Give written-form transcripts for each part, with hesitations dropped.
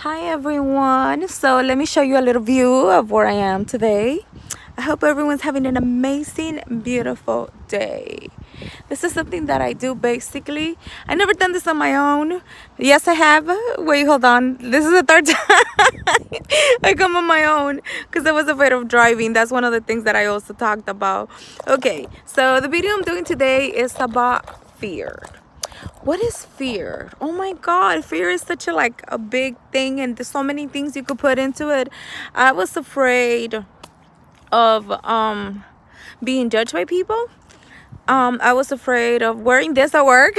Hi everyone. So let me show you a little view of where I am today. I hope everyone's having an amazing, beautiful day. This is something that I do basically. I never done this on my own. Yes, I have. Wait, hold on. This is the third time I come on my own because I was afraid of driving. That's one of the things that I also talked about. Okay, so the video I'm doing today is about fear. What is fear? Oh my god, fear is such a big thing, and there's so many things you could put into it. I was afraid of being judged by people. I was afraid of wearing this at work.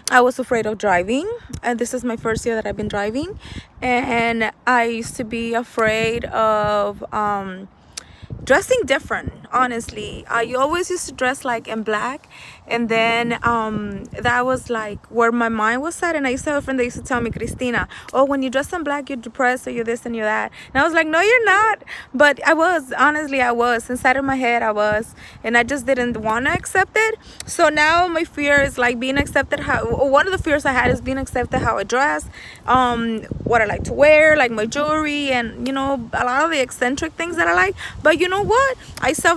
I was afraid of driving, and this is my first year that I've been driving. And I used to be afraid of dressing different. Honestly, I always used to dress like in black, and then that was like where my mind was at. And I used to have a friend that used to tell me, Christina, oh, when you dress in black you're depressed, or you're this and you're that. And I was like, no, you're not. But I was, honestly, I was inside of my head. I was, and I just didn't want to accept it. So now my fear is like being accepted how, one of the fears I had is being accepted how I dress, what I like to wear, like my jewelry, and a lot of the eccentric things that I like. But you know what,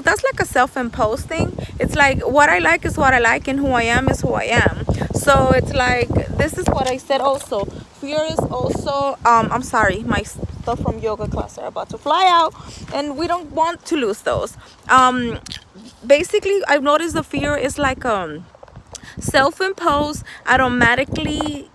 that's like a self-imposed thing. It's like what I like is what I like, and who I am is who I am. So it's like, this is what I said also. Fear is also I'm sorry, my stuff from yoga class are about to fly out, and we don't want to lose those. Basically, I've noticed the fear is like self-imposed, automatically.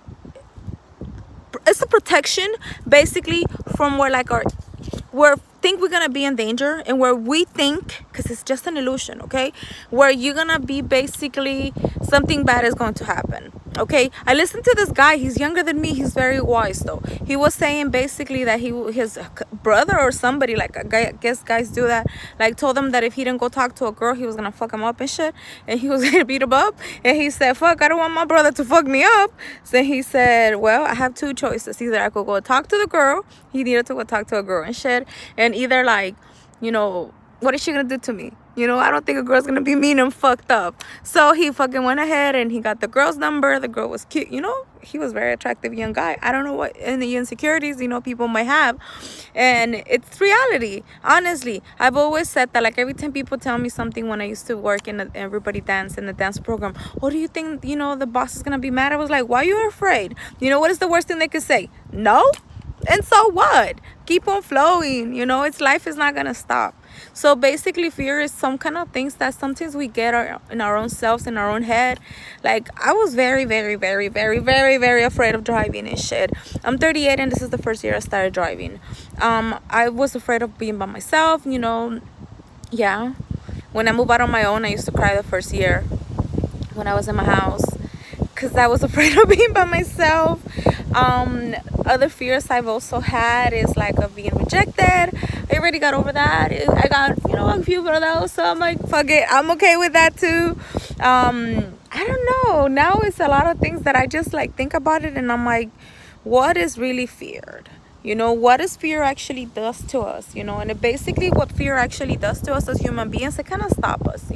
It's a protection basically from where think we're gonna be in danger, and where we think, because it's just an illusion, okay, where you're gonna be basically something bad is going to happen. Okay, I listened to this guy. He's younger than me. He's very wise though. He was saying basically that his brother or somebody, like a guy, I guess guys do that, like told him that if he didn't go talk to a girl, he was gonna fuck him up and shit, and he was gonna beat him up. And he said, fuck, I don't want my brother to fuck me up. So he said, well, I have two choices. Either I could go talk to the girl. He needed to go talk to a girl and shit, and either like, what is she gonna do to me? I don't think a girl's gonna be mean and fucked up. So he fucking went ahead and he got the girl's number. The girl was cute, he was a very attractive young guy. I don't know what any insecurities, people might have. And it's reality. Honestly, I've always said that, like, every time people tell me something when I used to work in Everybody Dance, in the dance program, what do you think, the boss is gonna be mad? I was like, why are you afraid? What is the worst thing they could say? No? And so what? Keep on flowing. It's life is not gonna stop. So basically, fear is some kind of things that sometimes we get in our own selves, in our own head. Like, I was very, very, very, very, very, very afraid of driving and shit. I'm 38, and this is the first year I started driving. I was afraid of being by myself. Yeah. When I moved out on my own, I used to cry the first year when I was in my house, because I was afraid of being by myself. Other fears I've also had is like of being rejected. I already got over that. I got a few of those, so I'm like, fuck it, I'm okay with that too. I don't know, now it's a lot of things that I just like think about it, and I'm like, what is really feared? What does fear actually does to us? And basically what fear actually does to us as human beings, it kind of stop us.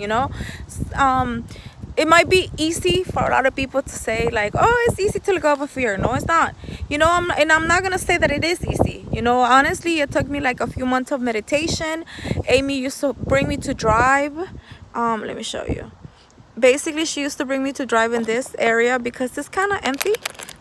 It might be easy for a lot of people to say, like, oh, it's easy to let go of a fear. No, it's not. I'm not gonna say that it is easy. Honestly, it took me like a few months of meditation. Amy used to bring me to drive. Let me show you. Basically, she used to bring me to drive in this area because it's kind of empty.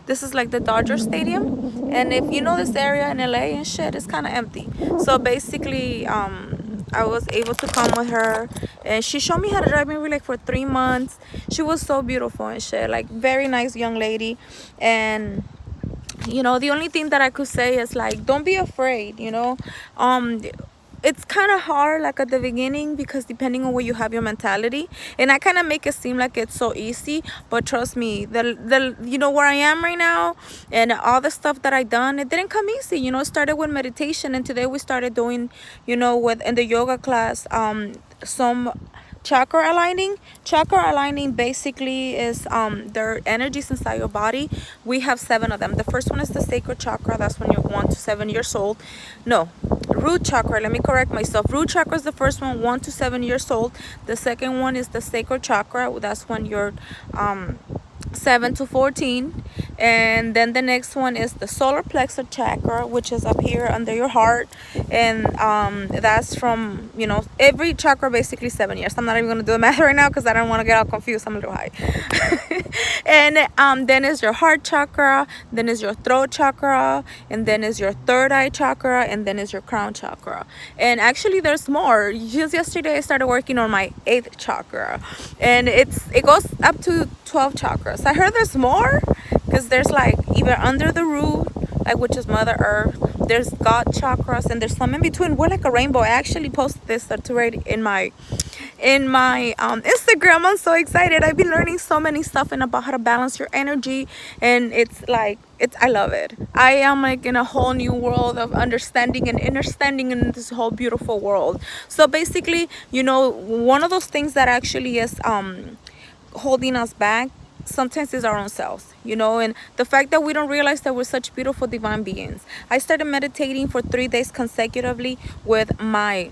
This is like the Dodger Stadium, and if you know this area in LA and shit, it's kind of empty. So basically, I was able to come with her, and she showed me how to drive maybe like for 3 months. She was so beautiful and shit, like very nice young lady. And the only thing that I could say is like, don't be afraid. It's kind of hard like at the beginning, because depending on where you have your mentality, and I kind of make it seem like it's so easy, but trust me, where I am right now and all the stuff that I done, it didn't come easy. It started with meditation, and today we started doing in the yoga class some chakra aligning. Basically is their energies inside your body. We have 7 of them. The first one is the sacral chakra. That's when you're 1 to 7 years old. No, root chakra, let me correct myself. Root chakra is the first one, 1 to 7 years old. The second one is the sacral chakra. That's when you're 7 to 14. And then the next one is the solar plexus chakra, which is up here under your heart. And that's from, every chakra basically 7 years. I'm not even going to do the math right now because I don't want to get all confused. I'm a little high. And then is your heart chakra, then is your throat chakra, and then is your third eye chakra, and then is your crown chakra. And actually there's more. Just yesterday I started working on my 8th chakra, and it goes up to 12 chakras. I heard there's more, because there's like either under the root, like, which is Mother Earth, there's God chakras, and there's some in between. We're like a rainbow. I actually posted this already in my Instagram. I'm so excited. I've been learning so many stuff and about how to balance your energy, and I love it. I am like in a whole new world of understanding and understanding in this whole beautiful world. So basically, one of those things that actually is holding us back sometimes is our own selves, and the fact that we don't realize that we're such beautiful divine beings. I started meditating for 3 days consecutively with my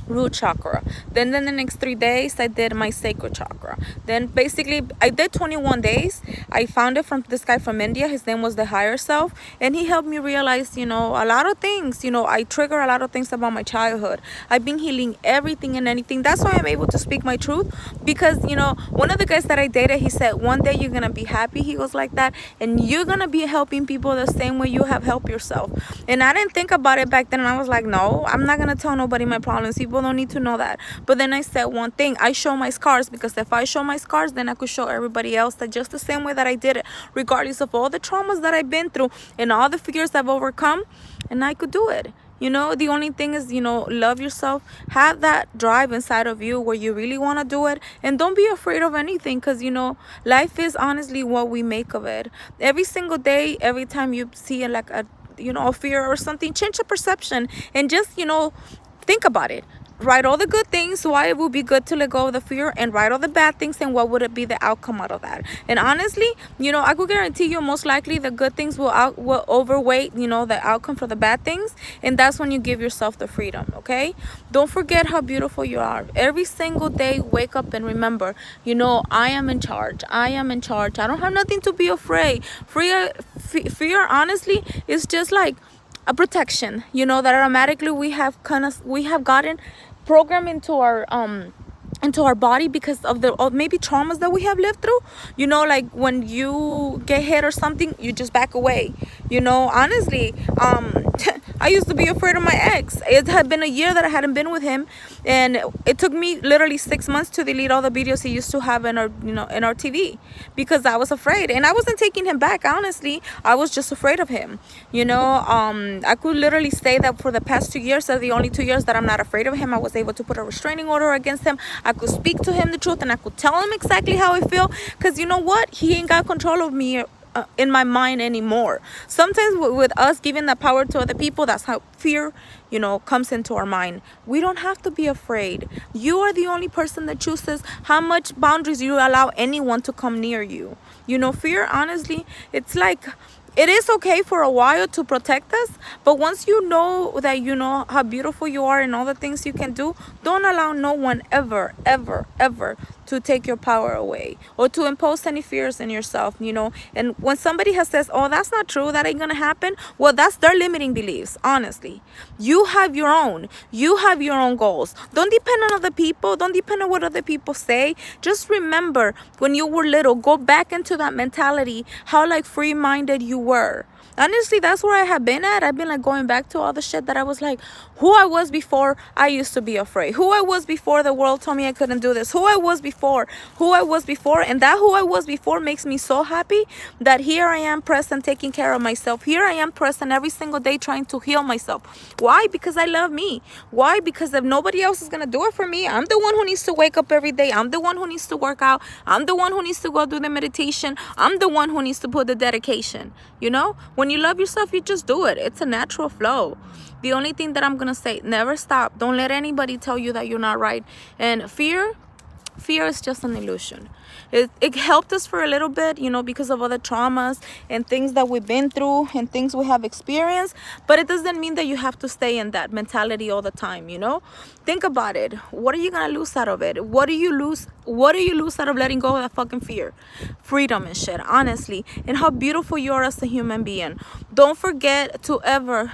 root chakra. Then in the next 3 days I did my sacral chakra. Then basically I did 21 days. I found it from this guy from India. His name was the Higher Self, and he helped me realize, a lot of things. I trigger a lot of things about my childhood. I've been healing everything and anything. That's why I'm able to speak my truth, because one of the guys that I dated, he said, one day you're gonna be happy, he was like that, and you're gonna be helping people the same way you have helped yourself. And I didn't think about it back then, and I was like, no, I'm not gonna tell nobody my problems. People don't need to know that. But then I said one thing: I show my scars, because if I show my scars, then I could show everybody else that just the same way that I did it, regardless of all the traumas that I've been through and all the fears I've overcome, and I could do it. The only thing is, love yourself, have that drive inside of you where you really want to do it, and don't be afraid of anything, because life is honestly what we make of it. Every single day, every time you see like a fear or something, change the perception and just think about it. Write all the good things, why it would be good to let go of the fear, and write all the bad things and what would it be the outcome out of that. And honestly, I could guarantee you most likely the good things will overweight the outcome for the bad things, and that's when you give yourself the freedom. Okay, don't forget how beautiful you are. Every single day, wake up and remember, I am in charge. I am in charge. I don't have nothing to be afraid. Fear honestly is just like a protection, that automatically we have gotten programmed into our body because of the maybe traumas that we have lived through. Like when you get hit or something, you just back away. Honestly, I used to be afraid of my ex. It had been a year that I hadn't been with him, and it took me literally 6 months to delete all the videos he used to have in our TV, because I was afraid, and I wasn't taking him back. Honestly, I was just afraid of him. I could literally say that for the past 2 years are the only 2 years that I'm not afraid of him. I was able to put a restraining order against him. I could speak to him the truth, and I could tell him exactly how I feel, because you know what? He ain't got control of me in my mind anymore. Sometimes with us giving that power to other people, that's how fear comes into our mind. We don't have to be afraid. You are the only person that chooses how much boundaries you allow anyone to come near you. Fear, honestly, it's like, it is okay for a while to protect us, but once you know that how beautiful you are and all the things you can do, don't allow no one ever to take your power away or to impose any fears in yourself. And when somebody has says, oh, that's not true, that ain't gonna happen, well, that's their limiting beliefs. Honestly, you have your own goals. Don't depend on other people. Don't depend on what other people say. Just remember when you were little, go back into that mentality, how like free-minded you were. Honestly, that's where I have been at. I've been like going back to all the shit that I was like, who I was before I used to be afraid. Who I was before the world told me I couldn't do this. Who I was before. And that who I was before makes me so happy that here I am present taking care of myself. Here I am present every single day trying to heal myself. Why? Because I love me. Why? Because if nobody else is going to do it for me, I'm the one who needs to wake up every day. I'm the one who needs to work out. I'm the one who needs to go do the meditation. I'm the one who needs to put the dedication. When you love yourself, you just do it. It's a natural flow. The only thing that I'm going to say, never stop. Don't let anybody tell you that you're not right. And fear, fear is just an illusion. It helped us for a little bit, you know, because of other traumas and things that we've been through and things we have experienced, but it doesn't mean that you have to stay in that mentality all the time, you know. Think about it. What are you gonna lose out of it? What do you lose out of letting go of that fucking fear? Freedom and shit, honestly, and how beautiful you are as a human being. Don't forget to ever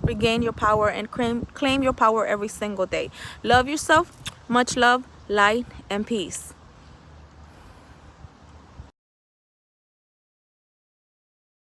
regain your power and claim your power every single day. Love yourself. Much love, light, and peace.